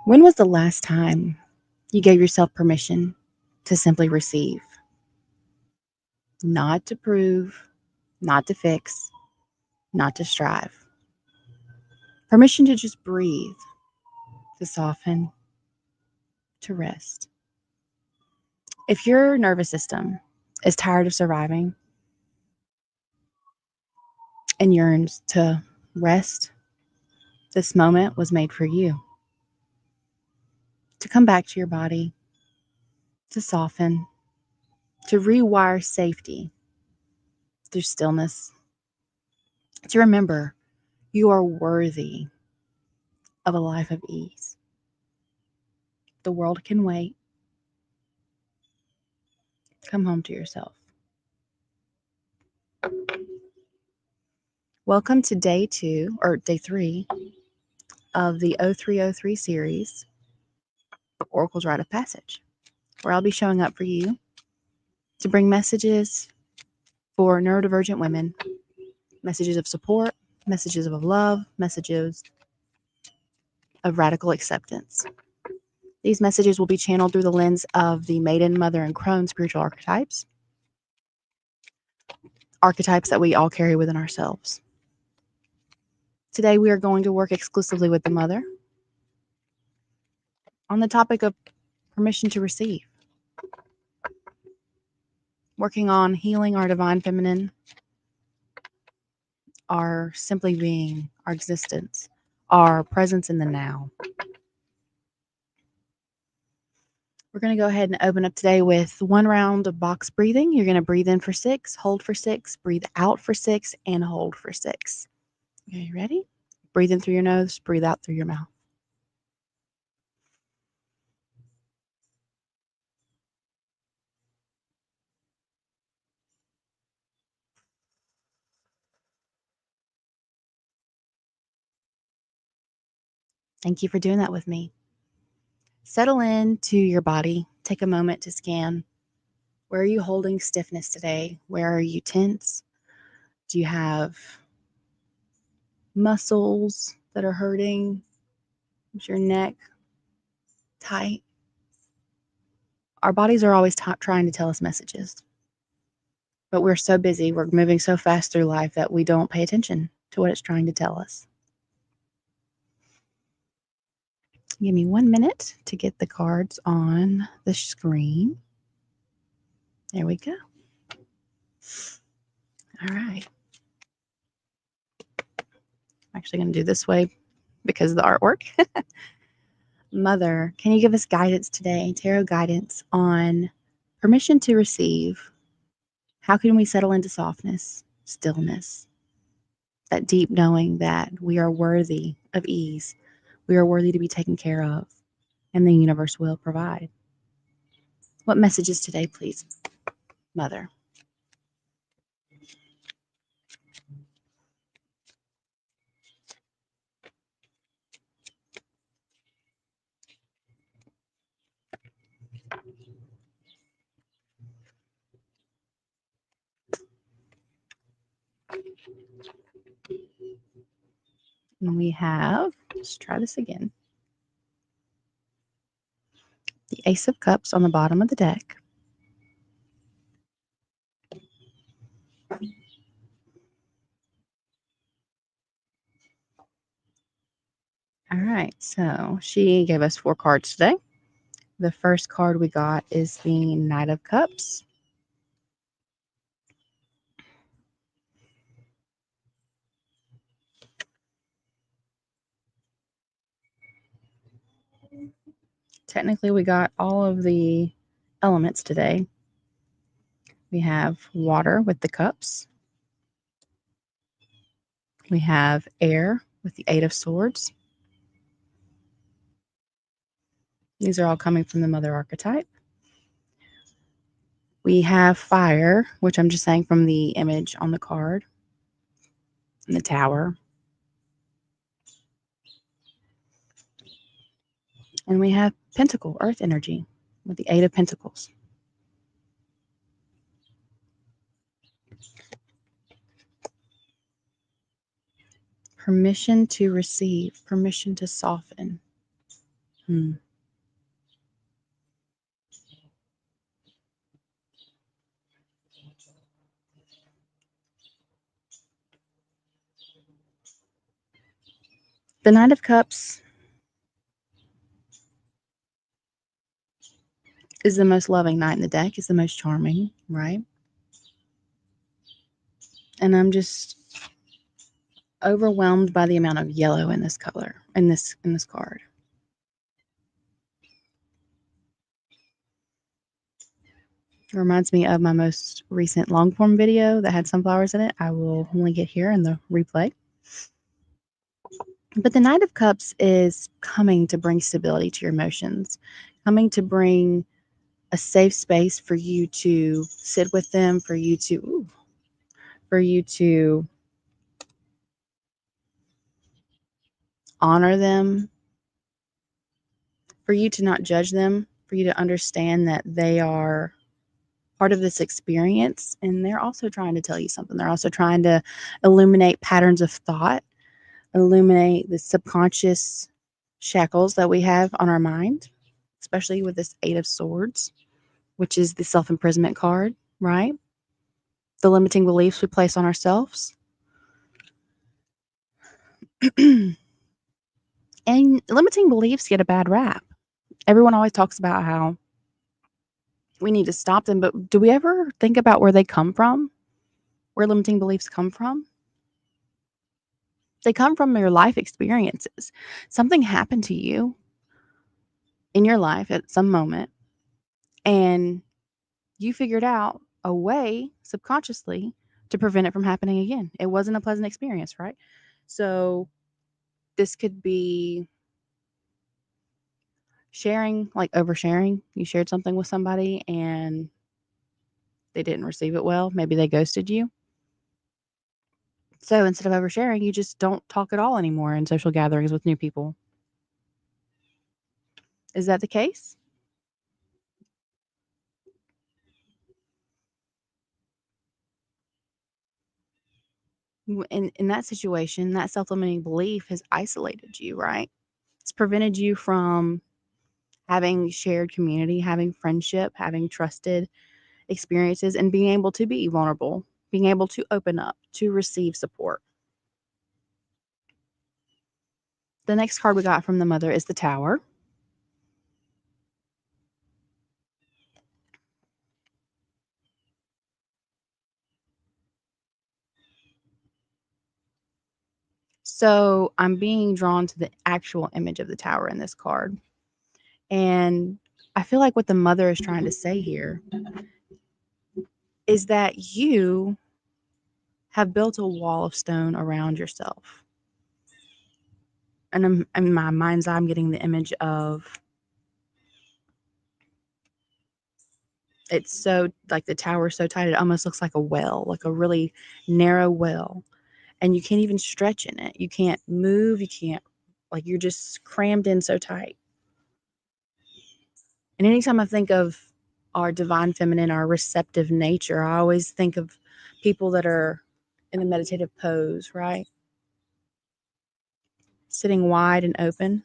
When was the last time you gave yourself permission to simply receive? Not to prove, not to fix, not to strive. Permission to just breathe, to soften, to rest. If your nervous system is tired of surviving and yearns to rest, this moment was made for you. To come back to your body, to soften, to rewire safety through stillness, to remember you are worthy of a life of ease. The world can wait. Come home to yourself. Welcome to day 3 of the 0303 series, Oracle's Rite of Passage, where I'll be showing up for you to bring messages for neurodivergent women, messages of support, messages of love, messages of radical acceptance. These messages will be channeled through the lens of the Maiden, Mother, and Crone spiritual archetypes that we all carry within ourselves. Today, we are going to work exclusively with the Mother on the topic of permission to receive, working on healing our divine feminine, our simply being, our existence, our presence in the now. We're going to go ahead and open up today with one round of box breathing. You're going to breathe in for 6, hold for 6, breathe out for 6, and hold for 6. Okay, you ready? Breathe in through your nose, breathe out through your mouth. Thank you for doing that with me. Settle into your body. Take a moment to scan. Where are you holding stiffness today? Where are you tense? Do you have muscles that are hurting? Is your neck tight? Our bodies are always trying to tell us messages. But we're so busy, we're moving so fast through life that we don't pay attention to what it's trying to tell us. Give me 1 minute to get the cards on the screen. There we go. All right. I'm actually going to do this way because of the artwork. Mother, can you give us guidance today, tarot guidance on permission to receive? How can we settle into softness, stillness, that deep knowing that we are worthy of ease, we are worthy to be taken care of, and the universe will provide? What messages today, please, Mother? And we have, let's try this again, the Ace of Cups on the bottom of the deck. All right, so she gave us 4 cards today. The first card we got is the Knight of Cups. Technically, we got all of the elements today. We have water with the cups. We have air with the 8 of Swords. These are all coming from the Mother archetype. We have fire, which I'm just saying from the image on the card, and the Tower. And we have Pentacle, Earth energy, with the 8 of Pentacles. Permission to receive, permission to soften. The Knight of Cups is the most loving knight in the deck. It's the most charming, right? And I'm just overwhelmed by the amount of yellow in this color, in this card. It reminds me of my most recent long form video that had sunflowers in it. I will only get here in the replay. But the Knight of Cups is coming to bring stability to your emotions, coming to bring a safe space for you to sit with them, for you to honor them, for you to not judge them, for you to understand that they are part of this experience, and they're also trying to tell you something. They're also trying to illuminate patterns of thought, illuminate the subconscious shackles that we have on our mind, especially with this Eight of Swords, which is the self-imprisonment card, right? The limiting beliefs we place on ourselves. And limiting beliefs get a bad rap. Everyone always talks about how we need to stop them, but do we ever think about where they come from? Where limiting beliefs come from? They come from your life experiences. Something happened to you in your life at some moment, and you figured out a way subconsciously to prevent it from happening again. It wasn't a pleasant experience, right? So this could be sharing, like oversharing. You shared something with somebody and they didn't receive it well. Maybe they ghosted you. So instead of oversharing, you just don't talk at all anymore in social gatherings with new people. Is that the case? In that situation, that self-limiting belief has isolated you, right? It's prevented you from having shared community, having friendship, having trusted experiences, and being able to be vulnerable, being able to open up, to receive support. The next card we got from the Mother is the Tower. So I'm being drawn to the actual image of the tower in this card. And I feel like what the Mother is trying to say here is that you have built a wall of stone around yourself. And in my mind's eye, I'm getting the image of it's so like the tower is so tight, it almost looks like a well, like a really narrow well. And you can't even stretch in it. You can't move. You can't, like, you're just crammed in so tight. And anytime I think of our divine feminine, our receptive nature, I always think of people that are in a meditative pose, right? Sitting wide and open.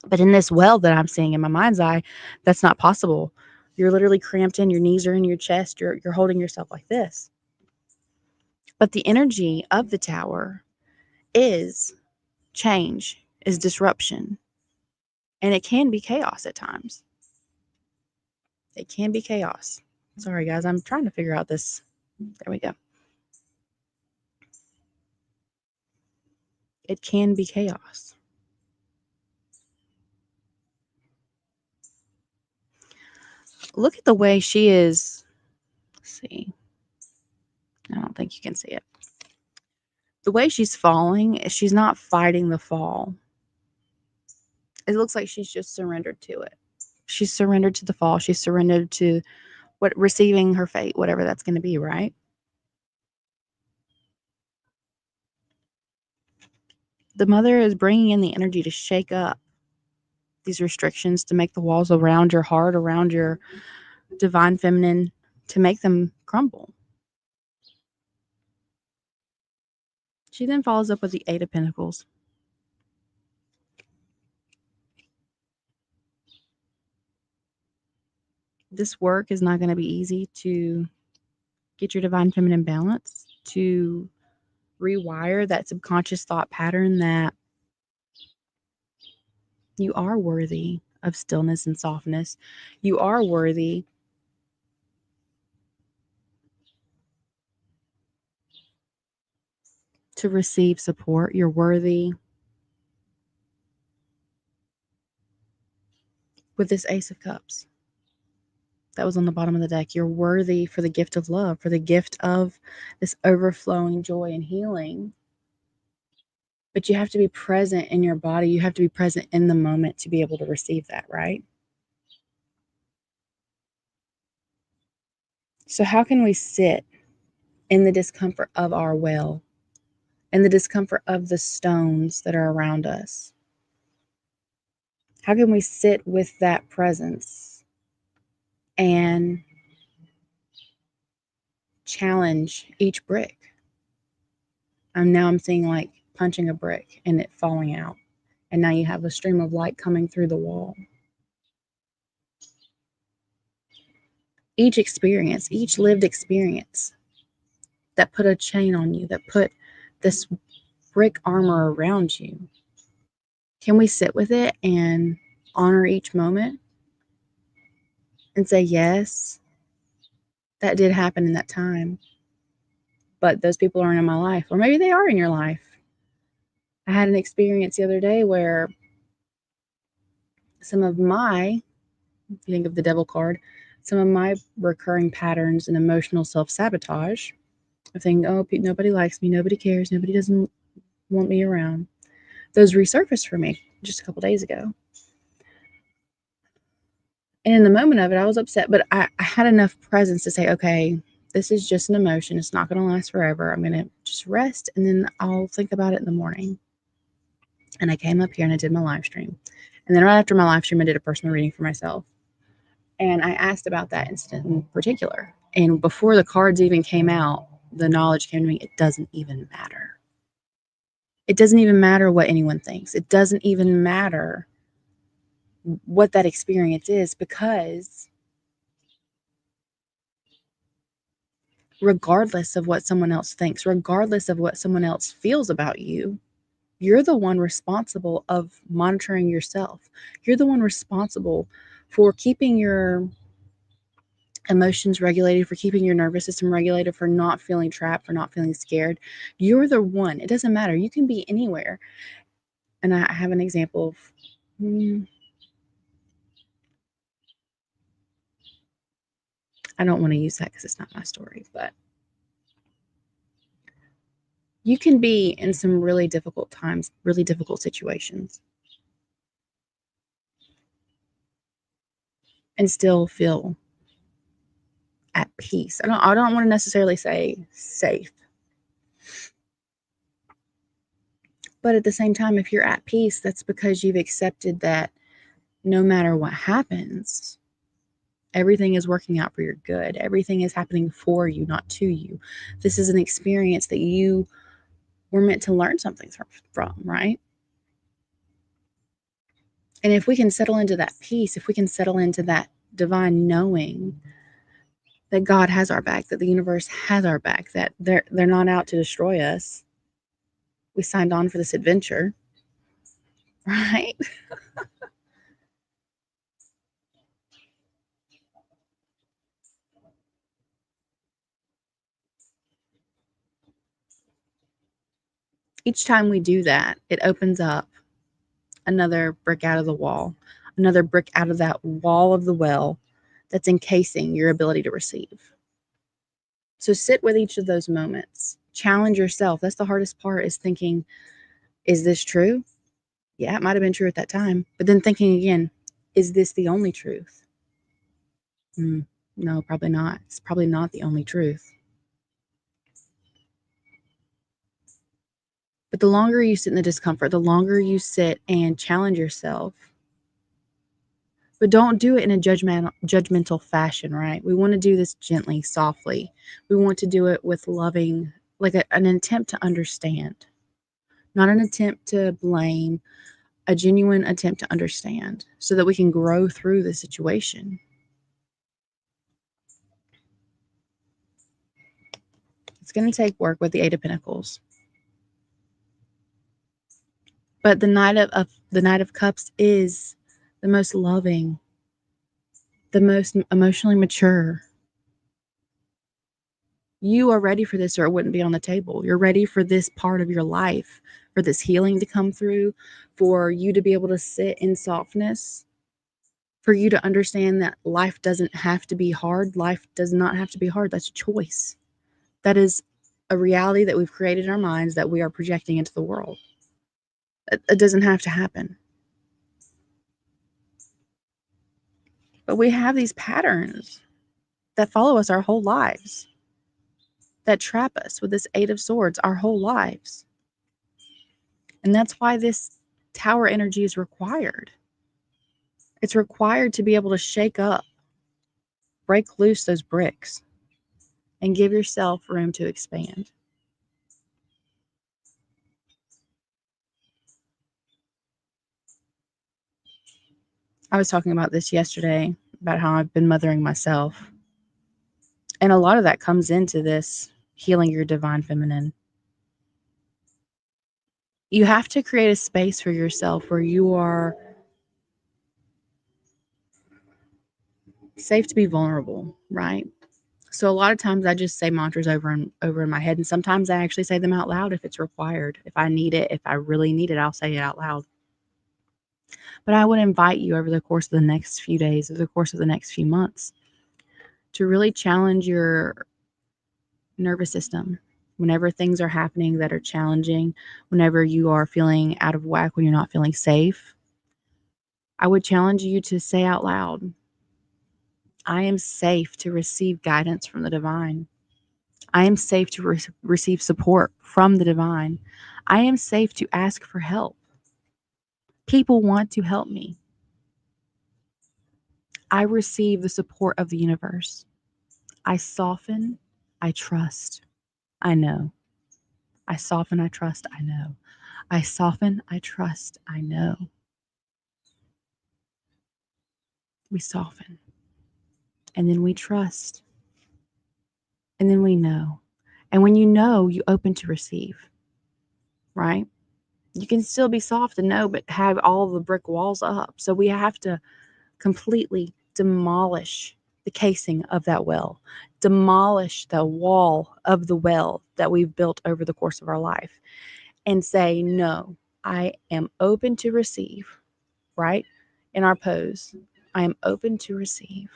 But in this well that I'm seeing in my mind's eye, that's not possible. You're literally cramped in, your knees are in your chest, you're holding yourself like this. But the energy of the tower is change, is disruption. And it can be chaos at times. It can be chaos. Sorry, guys, I'm trying to figure out this. There we go. It can be chaos. Look at the way she is. Let's see. I don't think you can see it. The way she's falling, she's not fighting the fall. It looks like she's just surrendered to it. She's surrendered to the fall. She's surrendered to what receiving her fate, whatever that's going to be, right? The Mother is bringing in the energy to shake up these restrictions, to make the walls around your heart, around your divine feminine, to make them crumble. She then follows up with the Eight of Pentacles. This work is not going to be easy to get your divine feminine balance, to rewire that subconscious thought pattern that you are worthy of stillness and softness. You are worthy to receive support. You're worthy with this Ace of Cups that was on the bottom of the deck. You're worthy for the gift of love, for the gift of this overflowing joy and healing. But you have to be present in your body. You have to be present in the moment to be able to receive that, right? So how can we sit in the discomfort of our well, in the discomfort of the stones that are around us? How can we sit with that presence and challenge each brick? And now I'm seeing like punching a brick and it falling out. And now you have a stream of light coming through the wall. Each experience, each lived experience that put a chain on you, that put this brick armor around you. Can we sit with it and honor each moment and say, yes, that did happen in that time, but those people aren't in my life, or maybe they are in your life. I had an experience the other day where some of my, if you think of the devil card, some of my recurring patterns and emotional self-sabotage of thinking, oh, nobody likes me, nobody cares, nobody doesn't want me around, those resurfaced for me just a couple days ago. And in the moment of it, I was upset, but I had enough presence to say, okay, this is just an emotion. It's not going to last forever. I'm going to just rest, and then I'll think about it in the morning. And I came up here and I did my live stream. And then right after my live stream, I did a personal reading for myself. And I asked about that incident in particular. And before the cards even came out, the knowledge came to me, it doesn't even matter. It doesn't even matter what anyone thinks. It doesn't even matter what that experience is, because regardless of what someone else thinks, regardless of what someone else feels about you, you're the one responsible of monitoring yourself. You're the one responsible for keeping your emotions regulated, for keeping your nervous system regulated, for not feeling trapped, for not feeling scared. You're the one. It doesn't matter. You can be anywhere. And I have an example of I don't want to use that because it's not my story, but you can be in some really difficult times, really difficult situations, and still feel at peace. I don't want to necessarily say safe. But at the same time, if you're at peace, that's because you've accepted that no matter what happens, everything is working out for your good. Everything is happening for you, not to you. This is an experience that you were meant to learn something from, right? And if we can settle into that peace, if we can settle into that divine knowing that God has our back, that the universe has our back, that they're not out to destroy us. We signed on for this adventure, right? Each time we do that, it opens up another brick out of the wall, another brick out of that wall of the well that's encasing your ability to receive. So sit with each of those moments. Challenge yourself. That's the hardest part, is thinking, is this true? Yeah, it might have been true at that time. But then thinking again, is this the only truth? No, probably not. It's probably not the only truth. But the longer you sit in the discomfort, the longer you sit and challenge yourself, but don't do it in a judgmental fashion, right? We want to do this gently, softly. We want to do it with loving, like an attempt to understand, not an attempt to blame, a genuine attempt to understand so that we can grow through the situation. It's going to take work with the Eight of Pentacles. But the Knight of Cups is the most loving, the most emotionally mature. You are ready for this, or it wouldn't be on the table. You're ready for this part of your life, for this healing to come through, for you to be able to sit in softness, for you to understand that life doesn't have to be hard. Life does not have to be hard. That's a choice. That is a reality that we've created in our minds that we are projecting into the world. It doesn't have to happen. But we have these patterns that follow us our whole lives, that trap us with this Eight of Swords our whole lives. And that's why this Tower energy is required. It's required to be able to shake up, break loose those bricks, and give yourself room to expand. I was talking about this yesterday, about how I've been mothering myself. And a lot of that comes into this healing your divine feminine. You have to create a space for yourself where you are safe to be vulnerable, right? So a lot of times I just say mantras over and over in my head, and sometimes I actually say them out loud if it's required. If I need it, if I really need it, I'll say it out loud. But I would invite you over the course of the next few days, over the course of the next few months, to really challenge your nervous system. Whenever things are happening that are challenging, whenever you are feeling out of whack, when you're not feeling safe, I would challenge you to say out loud, I am safe to receive guidance from the divine. I am safe to receive support from the divine. I am safe to ask for help. People want to help me. I receive the support of the universe. I soften, I trust, I know. I soften, I trust, I know. I soften, I trust, I know. We soften. And then we trust. And then we know. And when you know, you open to receive. Right? You can still be soft and know, but have all the brick walls up. So we have to completely demolish the casing of that well, demolish the wall of the well that we've built over the course of our life, and say, no, I am open to receive, right? In our pose, I am open to receive.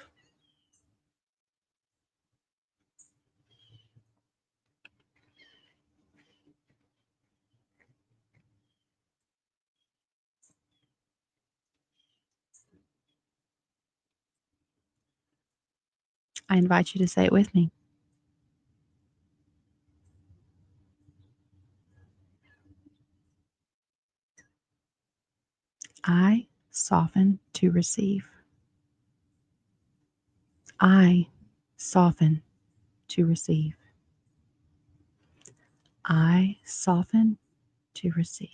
I invite you to say it with me. I soften to receive. I soften to receive. I soften to receive.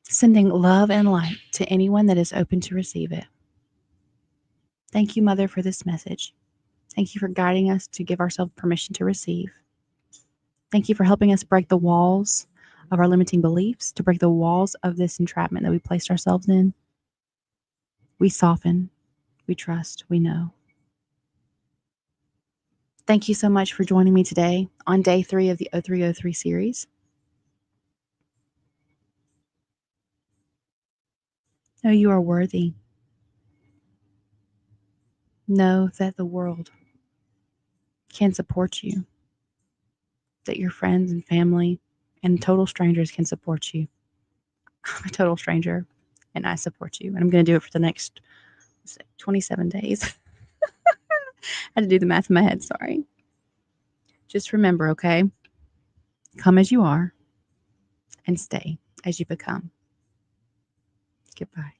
Sending love and light to anyone that is open to receive it. Thank you, Mother, for this message. Thank you for guiding us to give ourselves permission to receive. Thank you for helping us break the walls of our limiting beliefs, to break the walls of this entrapment that we placed ourselves in. We soften, we trust, we know. Thank you so much for joining me today on day 3 of the 0303 series. Know you are worthy. Know that the world can support you, that your friends and family and total strangers can support you. I'm a total stranger, and I support you. And I'm going to do it for the next 27 days. I had to do the math in my head, sorry. Just remember, okay? Come as you are and stay as you become. Goodbye.